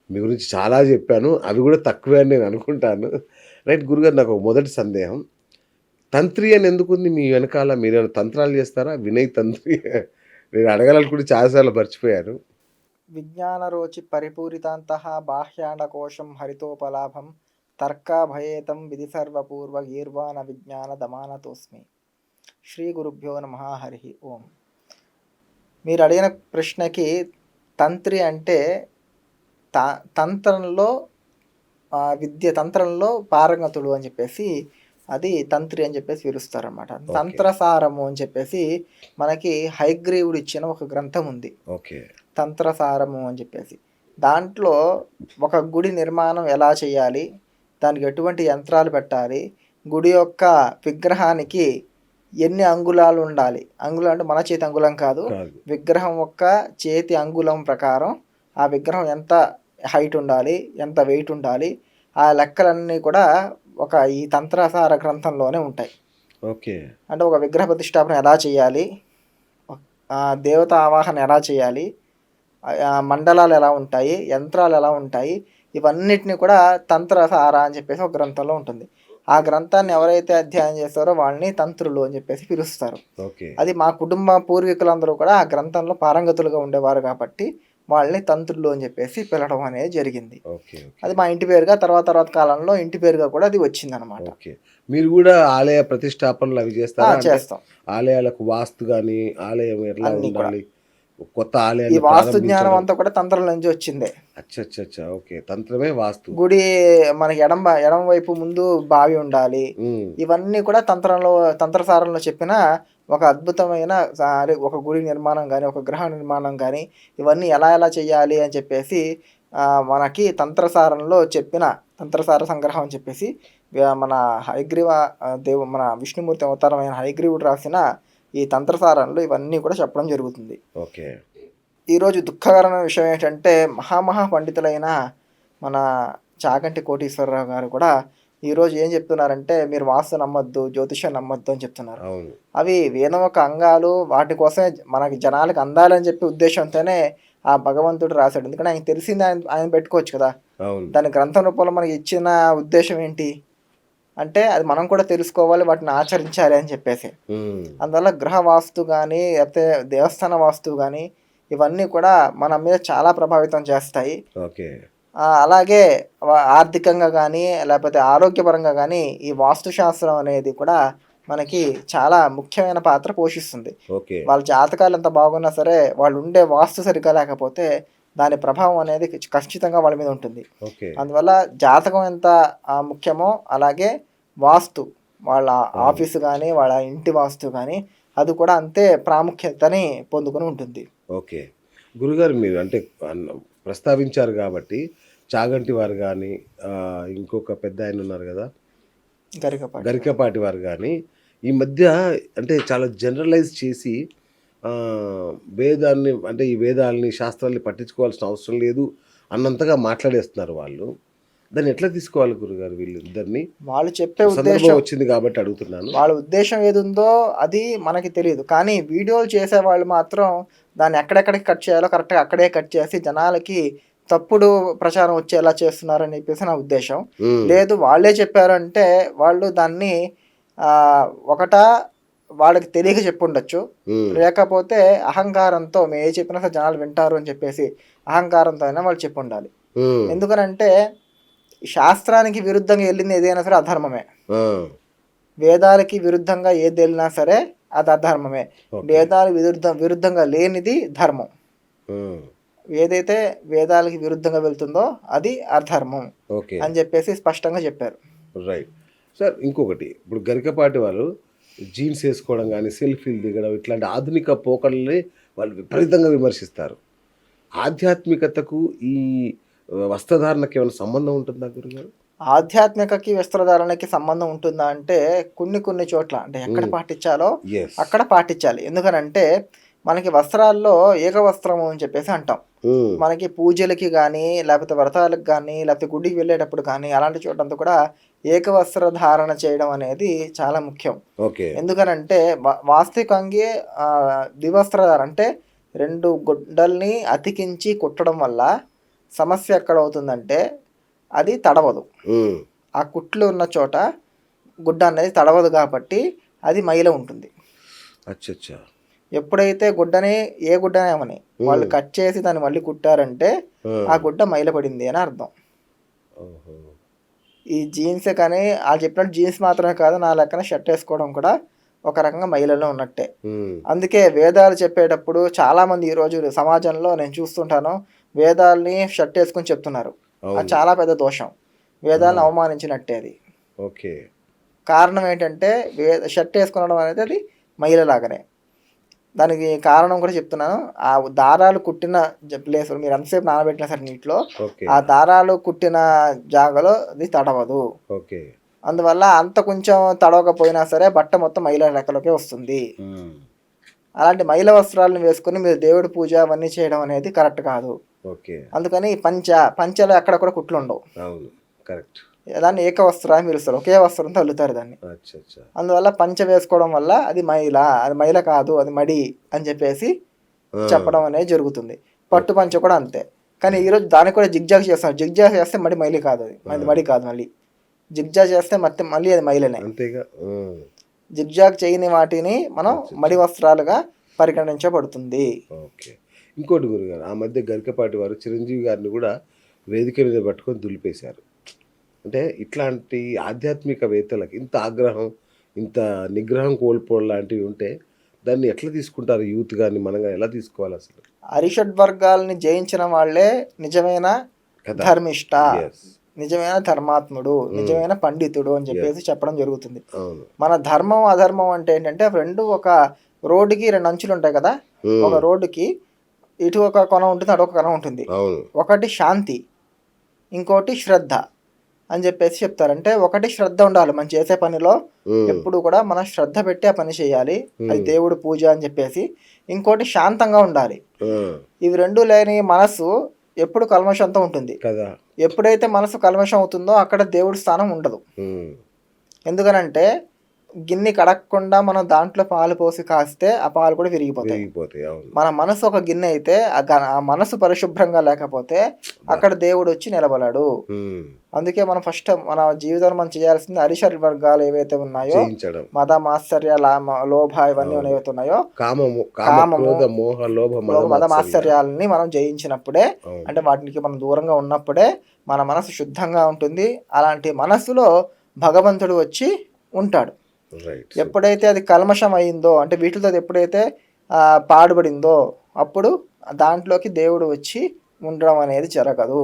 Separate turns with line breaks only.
మీ గురించి చాలా జెప్పాను. అవి గూడా తక్కువే అని నేను అనుకుంటాను. రైట్ గురుగారు నాకు ఒక మొదటి సందేహం. తంత్రి అని ఎందుకుంది మీ వెనకాల? మీరేమైనా తంత్రాలు జేస్తారా? వినయ్ తంత్రి నేను అడగాలనుకుంటే చాలా సార్లు మర్చిపోయాను.
విజ్ఞానరోచి పరిపూరితాంతః బాహ్యాండకోశం హరితోపలాభం తర్కాభయేతం విధిసర్వపూర్వ గీర్వాణ విజ్ఞాన దమానతోస్మి. శ్రీ గురుభ్యో నమః. హరి ఓం. మీరు అడిగిన ప్రశ్నకి తంత్రి అంటే తంత్రంలో తంత్రంలో పారంగతుడు అని చెప్పేసి అది తంత్రి అని చెప్పేసి పిలుస్తారనమాట.
ఓకే.
తంత్రసారము అని చెప్పేసి మనకి హయగ్రీవుడు ఇచ్చిన ఒక గ్రంథం ఉంది,
ఓకే.
తంత్రసారము అని చెప్పేసి. దాంట్లో ఒక గుడి నిర్మాణం ఎలా చేయాలి, దానికి ఎటువంటి యంత్రాలు పెట్టాలి, గుడి యొక్క విగ్రహానికి ఎన్ని అంగుళాలు ఉండాలి, అంగుళం అంటే మన చేతి అంగుళం కాదు,
కాదు.
విగ్రహం యొక్క చేతి అంగుళం ప్రకారం ఆ విగ్రహం ఎంత హైట్ ఉండాలి, ఎంత వెయిట్ ఉండాలి, ఆ లెక్కలన్నీ కూడా ఒక ఈ తంత్రసార గ్రంథంలోనే ఉంటాయి.
ఓకే.
అంటే ఒక విగ్రహ ప్రతిష్టాపన ఎలా చేయాలి, దేవత ఆవాహన ఎలా చేయాలి, మండలాలు ఎలా ఉంటాయి, యంత్రాలు ఎలా ఉంటాయి, ఇవన్నిటిని కూడా తంత్రసార అని చెప్పేసి ఒక గ్రంథంలో ఉంటుంది. ఆ గ్రంథాన్ని ఎవరైతే అధ్యయనం చేస్తారో వాళ్ళని తంత్రులు అని చెప్పేసి పిలుస్తారు.
ఓకే.
అది మా కుటుంబ పూర్వీకులందరూ కూడా ఆ గ్రంథంలో పారంగతులుగా ఉండేవారు కాబట్టి వాళ్ళని తంత్రులు అని చెప్పేసి పిలవడం అనేది జరిగింది.
ఓకే.
అది మా ఇంటి పేరుగా తర్వాత కాలంలో ఇంటి పేరుగా కూడా అది వచ్చిందనమాట.
ఓకే. మీరు గూడా ఆలయ ప్రతిష్టాపనలు అవి జేస్తారా? అంటే
చేస్తాం
ఆలయాలకు వాస్తు గాని, ఆలయం ఎట్లా
అన్నీ కూడా.
ఉండాలి? కొత్త
ఈ
ఆలయాన్ని
వాస్తు జ్ఞానం
ప్రారంభించడం.
అంతా కూడా తంత్రం నుంచి వచ్చిందే.
అచ్చచ్చచ్చా! ఓకే. తంత్రమే వాస్తు.
గుడి మనకి ఎడమ వైపు ముందు బావి ఉండాలి.
హ్మ్.
ఇవన్నీ కూడా తంత్రసారంలో చెప్పిన ఒక అద్భుతమైన అదే ఒక గుడి నిర్మాణం గాని, ఒక గ్రహ నిర్మాణం గాని, ఇవన్నీ ఎలా చేయాలి అని చెప్పేసి మనకి తంత్రసారంలో చెప్పిన తంత్రసార సంగ్రహం అని చెప్పేసి మన హయగ్రీవ మన విష్ణుమూర్తి అవతారమైన హయగ్రీవుడు రాసిన ఈ తంత్రసారంలో ఇవన్నీ కూడా చెప్పడం జరుగుతుంది.
ఓకే.
ఈరోజు దుఃఖకరమైన విషయం ఏంటంటే మహా పండితులైన మన చాగంటి కోటీశ్వరరావు గారు కూడా ఈరోజు ఏం చెప్తున్నారంటే మీరు వాస్తు నమ్మొద్దు, జ్యోతిష్యం నమ్మొద్దు అని చెప్తున్నారు.
అవును.
అవి వేదం యొక్క అంగాలు, వాటి కోసమే మనకి జనాలకు అందాలని చెప్పి ఉద్దేశంతోనే ఆ భగవంతుడు రాశాడు. ఎందుకంటే ఆయనకు తెలిసింది ఆయన పెట్టుకోవచ్చు కదా.
అవును.
దాని గ్రంథం రూపంలో మనకి ఇచ్చిన ఉద్దేశం ఏంటి అంటే అది మనం కూడా తెలుసుకోవాలి, వాటిని ఆచరించాలి అని చెప్పేసి.
హ్మ్.
అందువల్ల గృహ వాస్తు కానీ లేకపోతే దేవస్థాన వాస్తు కానీ ఇవన్నీ కూడా మన మీద చాలా ప్రభావితం చేస్తాయి.
ఓకే.
అలాగే ఆర్థికంగా కానీ లేకపోతే ఆరోగ్యపరంగా కానీ ఈ వాస్తుశాస్త్రం అనేది కూడా మనకి చాలా ముఖ్యమైన పాత్ర పోషిస్తుంది.
ఓకే.
వాళ్ళ జాతకాలు ఎంత బాగున్నా సరే వాళ్ళు ఉండే వాస్తు సరిగ్గా లేకపోతే దాని ప్రభావం అనేది ఖచ్చితంగా వాళ్ళ మీద ఉంటుంది.
ఓకే.
అందువల్ల జాతకం ఎంత ముఖ్యమో అలాగే వాస్తు వాళ్ళ ఆఫీసు కానీ వాళ్ళ ఇంటి వాస్తు కానీ అది కూడా అంతే ప్రాముఖ్యతని పొందుకొని ఉంటుంది.
ఓకే. గురుగారు మీరు అంటే ప్రస్తావించారు గాబట్టి చాగంటి వారు గాని, ఇంకొక పెద్దాయన ఉన్నారు గదా! గరికపాటి వారు గాని, ఈ మధ్య అంటే చాలా జనరలైజ్ చేసి వేదాన్ని అంటే ఈ వేదాల్ని, శాస్త్రాల్ని పట్టించుకోవాల్సిన అవసరం లేదు అన్నంతగా మాట్లాడేస్తున్నారు వాళ్ళు. దాన్ని ఎట్లా తీసుకోవాలి గురుగారు వీళ్ళిద్దరిని?
వాళ్ళు చెప్పే
సందర్భం
ఉద్దేశం
వచ్చింది కాబట్టి అడుగుతున్నాను.
వాళ్ళ ఉద్దేశం ఏదుందో అది మనకి తెలియదు. కానీ వీడియోలు చేసేవాళ్ళు మాత్రం దాన్ని ఎక్కడెక్కడికి కట్ చేయాలో కరెక్ట్‌గా అక్కడే కట్ చేసి జనాలకి తప్పుడు ప్రచారం వచ్చేలా చేస్తున్నారని చెప్పేసి నా ఉద్దేశం. లేదు వాళ్ళే చెప్పారంటే వాళ్ళు దాన్ని ఒకటా వాళ్ళకి తెలియక చెప్పుండొచ్చు. లేకపోతే అహంకారంతో మేము ఏది చెప్పినా సరే జనాలు వింటారు అని చెప్పేసి అహంకారంతో అయినా వాళ్ళు చెప్పుండాలి. ఎందుకనంటే శాస్త్రానికి విరుద్ధంగా వెళ్ళింది ఏదైనా సరే అధర్మమే. వేదాలకి విరుద్ధంగా ఏది వెళ్ళినా సరే అది అధర్మమే. వేదాలకు విరుద్ధంగా లేనిది ధర్మం. ఏదైతే వేదాలకి విరుద్ధంగా వెళ్తుందో అది అధర్మం అని చెప్పేసి స్పష్టంగా చెప్పారు.
Right sir. ఇంకొకటి ఇప్పుడు గరికపాటి వారు జీన్స్ వేసుకోవడం కానీ, సెల్ఫీలు దిగడం ఇట్లాంటి ఆధునిక పోకడల్ని వాళ్ళు విపరీతంగా విమర్శిస్తారు. ఆధ్యాత్మికతకు ఈ వస్త్రధారణకి ఏమైనా సంబంధం ఉంటుందా గురుగారు?
ఆధ్యాత్మికకి వస్త్రధారణకి సంబంధం ఉంటుందా అంటే కొన్ని చోట్ల అంటే ఎక్కడ పాటించాలో అక్కడ పాటించాలి. ఎందుకనంటే మనకి వస్త్రాల్లో ఏకవస్త్రము అని చెప్పేసి అంటాం. మనకి పూజలకి కానీ లేకపోతే వ్రతాలకు కానీ లేకపోతే గుడికి వెళ్ళేటప్పుడు కానీ అలాంటి చోటంతా కూడా ఏకవస్త్ర ధారణ చేయడం అనేది చాలా ముఖ్యం. ఎందుకనంటే వాస్తవికంగా ద్వివస్త్రధారణ అంటే 2 గుడ్డల్ని అతికించి కుట్టడం వల్ల సమస్య ఎక్కడ అవుతుందంటే అది తడవదు.
ఉమ్.
ఆ కుట్లు ఉన్న చోట గుడ్డ అనేది తడవదు కాబట్టి అది మైల ఉంటుంది.
అచ్చచ్చా.
ఎప్పుడైతే గుడ్డని ఏ గుడ్డనేమని వాళ్ళు కట్ చేసి దాన్ని మళ్ళీ కుట్టారంటే ఆ గుడ్డ మైల పడింది అని అర్థం.
ఓహో.
ఈ జీన్సే కానీ వాళ్ళు చెప్పినట్టు జీన్స్ మాత్రమే కాదు, నా లెక్కన షర్ట్ వేసుకోవడం కూడా ఒక రకంగా మైలలో ఉన్నట్టే.
ఉమ్.
అందుకే వేదాలు చెప్పేటప్పుడు చాలామంది ఈరోజు సమాజంలో నేను చూస్తుంటాను, వేదాల్ని షర్ట్ వేసుకుని చెప్తున్నారు. అది
అవును.
చాలా పెద్ద దోషం, వేదాలను అవమానించినట్టే అది.
ఓకే.
కారణం ఏంటంటే షర్ట్ వేసుకోవడం అనేది అది మైలలాగానే. దానికి కారణం కూడా చెప్తున్నాను. ఆ దారాలు కుట్టిన ప్లేస్ మీరు ఎంతసేపు నానబెట్టినా సరే నీటిలో
ఓకే.
ఆ దారాలు కుట్టిన జాగాలో అది తడవదు.
ఓకే.
అందువల్ల అంత కొంచెం తడవకపోయినా సరే బట్ట మొత్తం మైల లెక్కలోకే వస్తుంది.
ఉమ్.
అలాంటి మైల వస్త్రాలను వేసుకుని మీరు దేవుడి పూజ అవన్నీ చేయడం అనేది కరెక్ట్ కాదు.
ఓకే.
అందుకని పంచలో ఎక్కడ కూడా కుట్లు ఉండవు.
అవును, కరెక్ట్.
దాన్ని ఏకవస్త్ర అని పిలుస్తారు, ఒకే వస్త్రంతో అల్లుతారు దాన్ని.
అచ్చచ్చా.
అందువల్ల పంచ వేసుకోవడం వల్ల అది మైల కాదు, అది మడి అని చెప్పేసి చెప్పడం అనేది జరుగుతుంది. పట్టు పంచ కూడా అంతే. కానీ ఈరోజు దానికి కూడా జిగ్జాగ్ చేస్తాం. జిగ్జాగ్ చేస్తే మైలి కాదు, అది మడి కాదు. మళ్ళీ జిగ్జాగ్ చేస్తే మళ్ళీ అది మైలనే.
అంతేగా.
జిగ్జాగ్ చేయని వాటిని మనం మడి వస్త్రాలుగా పరిగణించబడుతుంది.
ఓకే. ఇంకోటి గురుగారు, ఆ మధ్య గరికపాటి వారు చిరంజీవి గారిని కూడా వేదిక మీద పట్టుకొని దులిపేశారు. అంటే ఇట్లాంటి ఆధ్యాత్మికవేత్తలకు ఇంత ఆగ్రహం, ఇంత నిగ్రహం కోల్పోవడం లాంటివి ఉంటే దాన్ని ఎట్లా తీసుకుంటారు యూత్ కానీ మనం కానీ ఎలా తీసుకోవాలి అసలు?
అరిషడ్ వర్గాల్ని జయించిన వాళ్ళే నిజమైన
కదా.
ధర్మిష్ట,
Yes.
నిజమైన ధర్మాత్ముడు, నిజమైన పండితుడు అని చెప్పేసి చెప్పడం జరుగుతుంది.
అవును.
మన ధర్మం అధర్మం అంటే ఏంటంటే రెండు, ఒక రోడ్డుకి రెండు అంచులు ఉంటాయి కదా. ఒక రోడ్డుకి ఇటు ఒక కొన ఉంటుంది, అటు ఒక కొన ఉంటుంది.
అవును.
ఒకటి శాంతి, ఇంకోటి శ్రద్ధ అని చెప్పేసి చెప్తారంటే, ఒకటి శ్రద్ధ ఉండాలి మనం చేసే పనిలో, ఎప్పుడు కూడా మనం శ్రద్ధ పెట్టి ఆ పని చేయాలి, అది దేవుడి పూజ అని చెప్పేసి. ఇంకోటి శాంతంగా ఉండాలి. ఇవి రెండు లేని మనసు ఎప్పుడు కల్మషంతో ఉంటుంది
కదా.
ఎప్పుడైతే మనసు కల్మషం అవుతుందో అక్కడ దేవుడి స్థానం ఉండదు. ఎందుకనంటే గిన్నె కడగకుండా మనం దాంట్లో పాలు పోసి కాస్తే ఆ పాలు కూడా విరిగిపోతాయి. మన మనసు ఒక గిన్నె అయితే ఆ మనసు పరిశుభ్రంగా లేకపోతే అక్కడ దేవుడు వచ్చి నిలబడాడు. అందుకే మనం ఫస్ట్ మన జీవితంలో మనం చేయాల్సింది అరిషడ్ వర్గాలు ఏవైతే ఉన్నాయో, మద మాత్సర్య లోభ ఇవన్నీ ఏవైతే ఉన్నాయో, కామము మద మాత్సర్యాలని మనం జయించినప్పుడే, అంటే వాటికి మనం దూరంగా ఉన్నప్పుడే మన మనసు శుద్ధంగా ఉంటుంది. అలాంటి మనసులో భగవంతుడు వచ్చి ఉంటాడు. ఎప్పుడైతే అది కల్మషం అయిందో, అంటే వీటితో ఎప్పుడైతే పాడుబడిందో అప్పుడు దాంట్లోకి దేవుడు వచ్చి ఉండడం అనేది జరగదు.